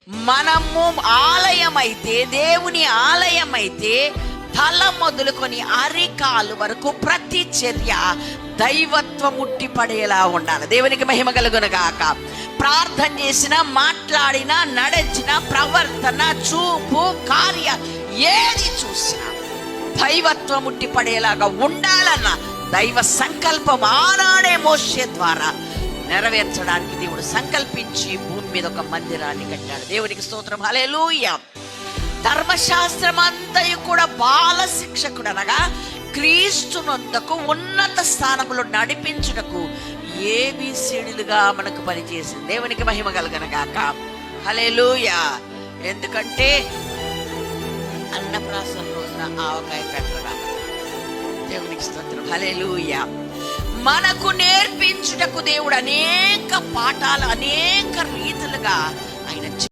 మనము ఆలయమైతే, దేవుని ఆలయమైతే తల మొదలుకొని అరికాలు వరకు ప్రతి చర్య దైవత్వం ఉట్టిపడేలా ఉండాలి. దేవునికి మహిమ కలుగును గాక. ప్రార్థన చేసిన, మాట్లాడిన, నడిచిన, ప్రవర్తన, చూపు, కార్య ఏది చూసినా దైవత్వం ఉట్టిపడేలాగా ఉండాలన్న దైవ సంకల్పం ఆనాడే మోషే ద్వారా నెరవేర్చడానికి దేవుడు సంకల్పించి భూమి మీద ఒక మందిరాన్ని కట్టాడు. దేవునికి స్తోత్రం, హల్లెలూయా. ధర్మశాస్త్రం అంతయు కూడా బాల శిక్షకుడు అనగా క్రీస్తునందుకు ఉన్నత స్థానంలో నడిపించుటకు ఏబిసిడీలుగా మనకు పనిచేసింది. దేవునికి మహిమ కలుగును గాక. హల్లెలూయా. ఎందుకంటే అన్నప్రాసన రోజున ఆవకాయ పెట్టరా. దేవునికి స్తోత్రం, హల్లెలూయా. మనకు నేర్పించుటకు దేవుడు అనేక పాఠాలు, అనేక రీతులుగా ఆయన